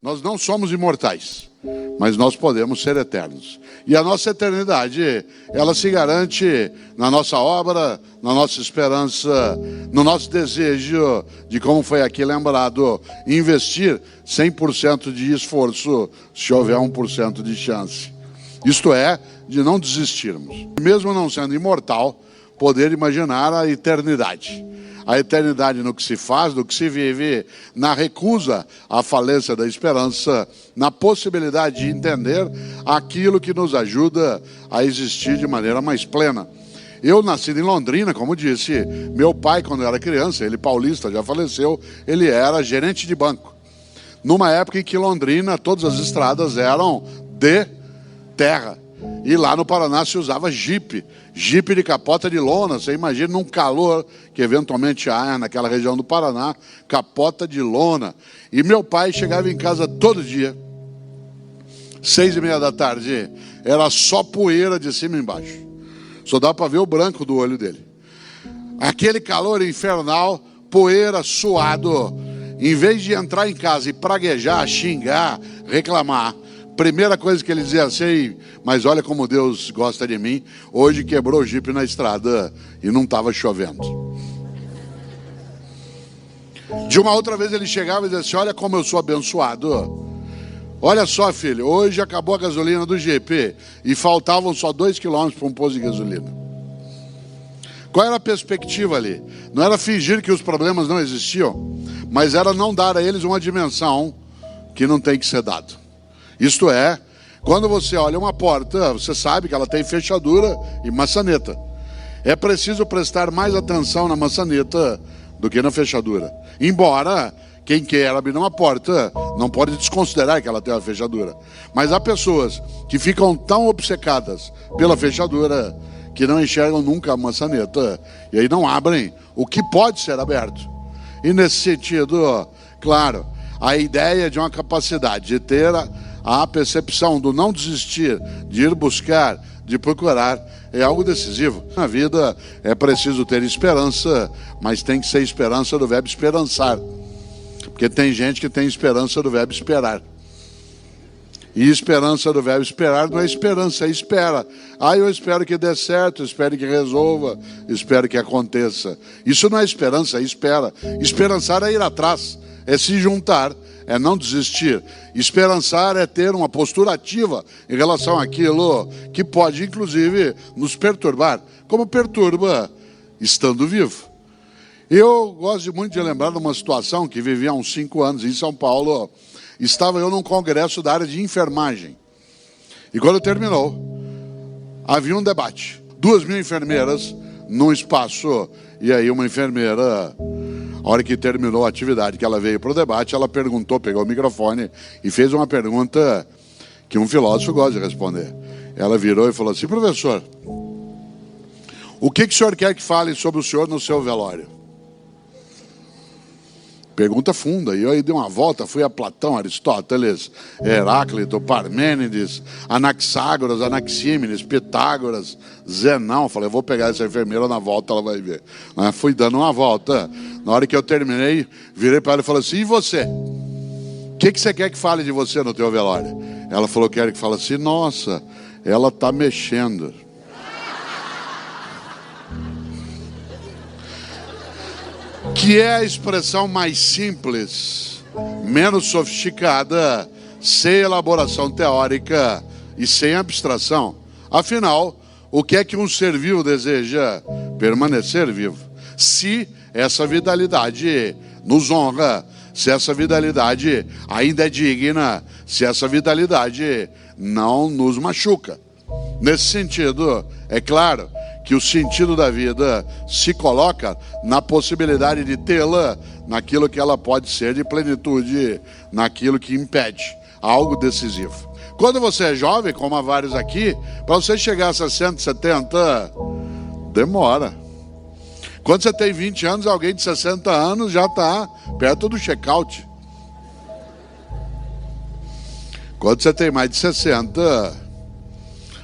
Nós não somos imortais, mas nós podemos ser eternos. E a nossa eternidade, ela se garante na nossa obra, na nossa esperança, no nosso desejo de, como foi aqui lembrado, investir 100% de esforço se houver 1% de chance. Isto é, de não desistirmos. Mesmo não sendo imortal, poder imaginar a eternidade. A eternidade no que se faz, no que se vive, na recusa à falência da esperança, na possibilidade de entender aquilo que nos ajuda a existir de maneira mais plena. Eu, nascido em Londrina, como disse, meu pai, quando eu era criança, ele paulista, já faleceu, ele era gerente de banco. Numa época em que Londrina, todas as estradas eram de terra. E lá no Paraná se usava jipe de capota de lona. Você imagina num calor que eventualmente há naquela região do Paraná, capota de lona. E meu pai chegava em casa todo dia, 6h30 da tarde, era só poeira de cima e embaixo. Só dá para ver o branco do olho dele. Aquele calor infernal, poeira, suado. Em vez de entrar em casa e praguejar, xingar, reclamar, primeira coisa que ele dizia assim: mas olha como Deus gosta de mim, hoje quebrou o jipe na estrada e não estava chovendo. De uma outra vez ele chegava e dizia assim: olha como eu sou abençoado. Olha só, filho, hoje acabou a gasolina do jipe e faltavam só 2 quilômetros para um posto de gasolina. Qual era a perspectiva ali? Não era fingir que os problemas não existiam, mas era não dar a eles uma dimensão que não tem que ser dado. Isto é, quando você olha uma porta, você sabe que ela tem fechadura e maçaneta. É preciso prestar mais atenção na maçaneta do que na fechadura. Embora quem quer abrir uma porta não pode desconsiderar que ela tem uma fechadura. Mas há pessoas que ficam tão obcecadas pela fechadura que não enxergam nunca a maçaneta e aí não abrem o que pode ser aberto. E nesse sentido, claro, a ideia de uma capacidade de ter a percepção do não desistir, de ir buscar, de procurar, é algo decisivo. Na vida é preciso ter esperança, mas tem que ser esperança do verbo esperançar. Porque tem gente que tem esperança do verbo esperar. E esperança do verbo esperar não é esperança, é espera. Eu espero que dê certo, espero que resolva, espero que aconteça. Isso não é esperança, é espera. Esperançar é ir atrás, é se juntar, é não desistir. Esperançar é ter uma postura ativa em relação àquilo que pode, inclusive, nos perturbar, como perturba estando vivo. Eu gosto muito de lembrar de uma situação que vivi há uns 5 anos em São Paulo. Estava eu num congresso da área de enfermagem. E quando terminou, havia um debate. 2.000 enfermeiras num espaço. E aí uma enfermeira, a hora que terminou a atividade, que ela veio para o debate, ela perguntou, pegou o microfone e fez uma pergunta que um filósofo gosta de responder. Ela virou e falou assim: professor, o que o senhor quer que fale sobre o senhor no seu velório? Pergunta funda. E eu aí dei uma volta, fui a Platão, Aristóteles, Heráclito, Parmênides, Anaxágoras, Anaxímenes, Pitágoras, Zenão. Falei, eu vou pegar essa enfermeira na volta, ela vai ver. Fui dando uma volta. Na hora que eu terminei, virei para ela e falei assim: e você? O que você quer que fale de você no teu velório? Ela falou, quero que fale assim: nossa, ela está mexendo. Que é a expressão mais simples, menos sofisticada, sem elaboração teórica e sem abstração. Afinal, o que é que um ser vivo deseja? Permanecer vivo. Se essa vitalidade nos honra, se essa vitalidade ainda é digna, se essa vitalidade não nos machuca. Nesse sentido, é claro que o sentido da vida se coloca na possibilidade de tê-la naquilo que ela pode ser de plenitude, naquilo que impede, algo decisivo. Quando você é jovem, como há vários aqui, para você chegar a 60, 70, demora. Quando você tem 20 anos, alguém de 60 anos já está perto do check-out. Quando você tem mais de 60...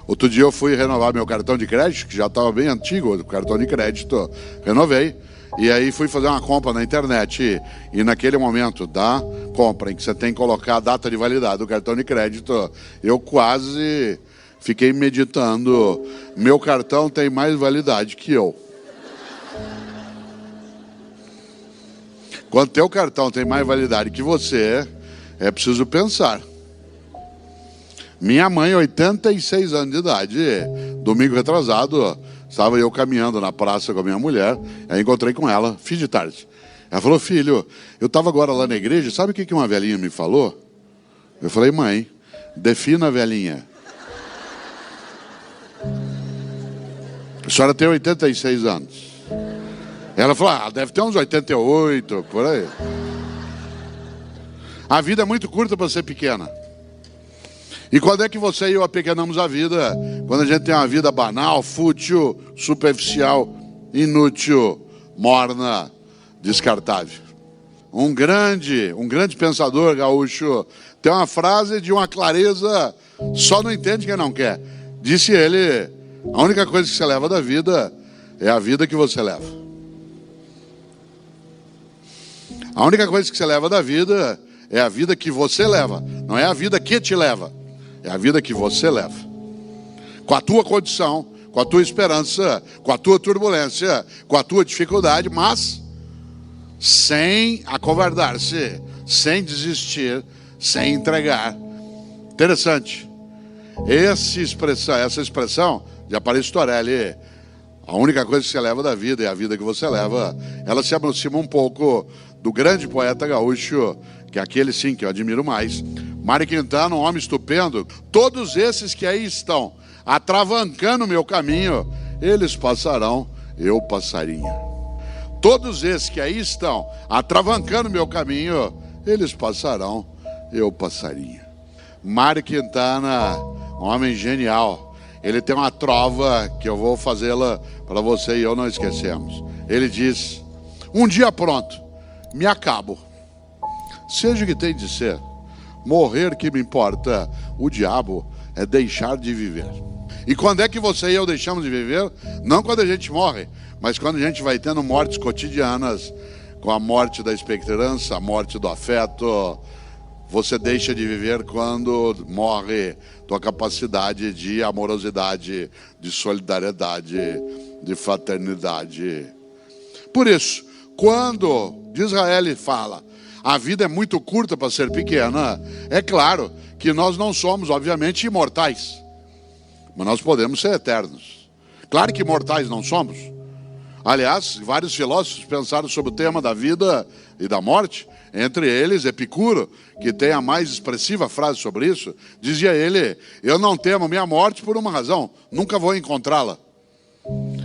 Outro dia eu fui renovar meu cartão de crédito, que já estava bem antigo, o cartão de crédito, renovei. E aí fui fazer uma compra na internet e naquele momento da compra em que você tem que colocar a data de validade do cartão de crédito, eu quase fiquei meditando, meu cartão tem mais validade que eu. Quando teu cartão tem mais validade que você, é preciso pensar. Minha mãe, 86 anos de idade, domingo retrasado, estava eu caminhando na praça com a minha mulher, aí encontrei com ela, fim de tarde. Ela falou, filho, eu estava agora lá na igreja, sabe o que uma velhinha me falou? Eu falei, mãe, defina a velhinha. A senhora tem 86 anos. Ela falou, deve ter uns 88, por aí. A vida é muito curta para ser pequena. E quando é que você e eu apequenamos a vida? Quando a gente tem uma vida banal, fútil, superficial, inútil, morna, descartável. Um grande pensador gaúcho tem uma frase de uma clareza, só não entende quem não quer. Disse ele, a única coisa que você leva da vida é a vida que você leva. A única coisa que você leva da vida é a vida que você leva, não é a vida que te leva. É a vida que você leva. Com a tua condição, com a tua esperança, com a tua turbulência, com a tua dificuldade, mas sem acovardar-se, sem desistir, sem entregar. Interessante. Essa expressão de Aparicio Torelli, a única coisa que você leva da vida é a vida que você leva, ela se aproxima um pouco do grande poeta gaúcho, que é aquele sim que eu admiro mais, Mário Quintana, um homem estupendo. Todos esses que aí estão atravancando o meu caminho, eles passarão, eu passarinho. Todos esses que aí estão atravancando o meu caminho, eles passarão, eu passarinho. Mário Quintana, um homem genial. Ele tem uma trova que eu vou fazê-la para você e eu não esquecemos. Ele diz, um dia pronto, me acabo. Seja o que tem de ser, morrer que me importa, o diabo é deixar de viver. E quando é que você e eu deixamos de viver? Não quando a gente morre, mas quando a gente vai tendo mortes cotidianas, com a morte da esperança, a morte do afeto. Você deixa de viver quando morre tua capacidade de amorosidade, de solidariedade, de fraternidade. Por isso, quando Disraeli fala, a vida é muito curta para ser pequena, é claro que nós não somos, obviamente, imortais. Mas nós podemos ser eternos. Claro que imortais não somos. Aliás, vários filósofos pensaram sobre o tema da vida e da morte. Entre eles, Epicuro, que tem a mais expressiva frase sobre isso, dizia ele, eu não temo minha morte por uma razão, nunca vou encontrá-la.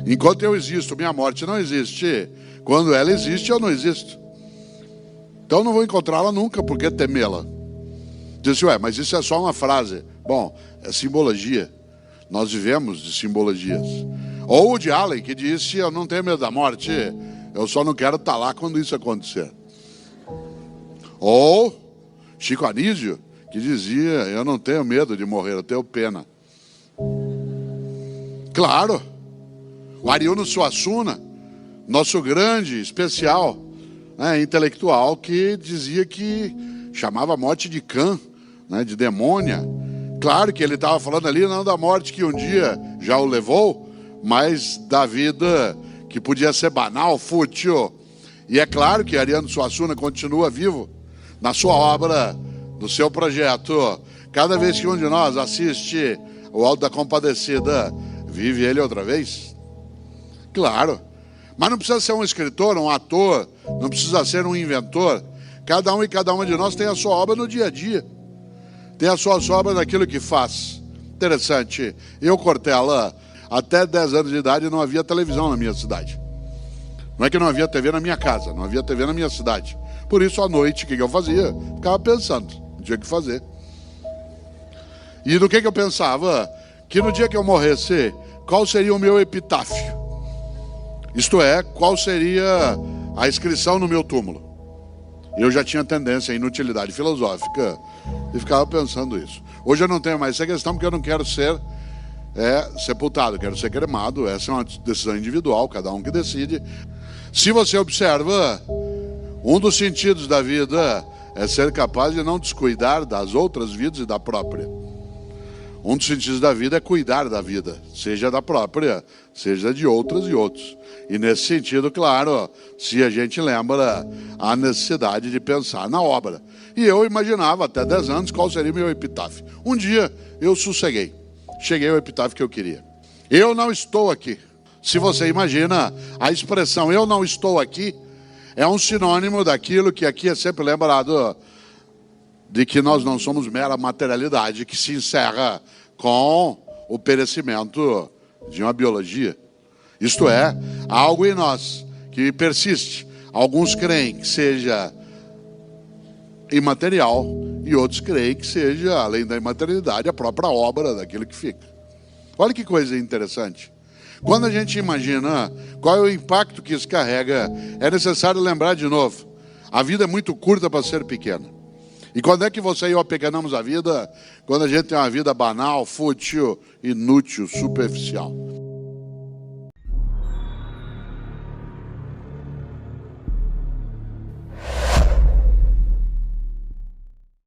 Enquanto eu existo, minha morte não existe. Quando ela existe, eu não existo. Então não vou encontrá-la nunca, por que temê-la? Disse, mas isso é só uma frase. Bom, é simbologia. Nós vivemos de simbologias. Ou o Woody Allen, que disse, eu não tenho medo da morte, eu só não quero estar lá quando isso acontecer. Ou Chico Anísio, que dizia, eu não tenho medo de morrer, eu tenho pena. Claro, o Ariano Suassuna, nosso grande, especial, intelectual, que dizia que chamava a morte de cã, de demônia. Claro que ele estava falando ali não da morte que um dia já o levou, mas da vida que podia ser banal, fútil. E é claro que Ariano Suassuna continua vivo na sua obra, no seu projeto. Cada vez que um de nós assiste o Alto da Compadecida, vive ele outra vez? Claro. Mas não precisa ser um escritor, um ator, não precisa ser um inventor. Cada um e cada uma de nós tem a sua obra no dia a dia. Tem a sua obra naquilo que faz. Interessante. Eu, Cortella, até 10 anos de idade não havia televisão na minha cidade. Não é que não havia TV na minha casa, não havia TV na minha cidade. Por isso, à noite, o que eu fazia? Ficava pensando, não tinha o que fazer. E do que eu pensava? Que no dia que eu morresse, qual seria o meu epitáfio? Isto é, qual seria a inscrição no meu túmulo? Eu já tinha tendência à inutilidade filosófica e ficava pensando isso. Hoje eu não tenho mais essa questão porque eu não quero ser sepultado, quero ser cremado. Essa é uma decisão individual, cada um que decide. Se você observa, um dos sentidos da vida é ser capaz de não descuidar das outras vidas e da própria. Um dos sentidos da vida é cuidar da vida, seja da própria, seja de outras e outros. E nesse sentido, claro, se a gente lembra a necessidade de pensar na obra. E eu imaginava até 10 anos qual seria o meu epitáfio. Um dia eu sosseguei, cheguei ao epitáfio que eu queria. Eu não estou aqui. Se você imagina, a expressão eu não estou aqui é um sinônimo daquilo que aqui é sempre lembrado, de que nós não somos mera materialidade que se encerra com o perecimento de uma biologia. Isto é, algo em nós que persiste. Alguns creem que seja imaterial e outros creem que seja, além da imaterialidade, a própria obra daquilo que fica. Olha que coisa interessante. Quando a gente imagina qual é o impacto que isso carrega, é necessário lembrar de novo. A vida é muito curta para ser pequena. E quando é que você e eu apequenamos a vida? Quando a gente tem uma vida banal, fútil, inútil, superficial.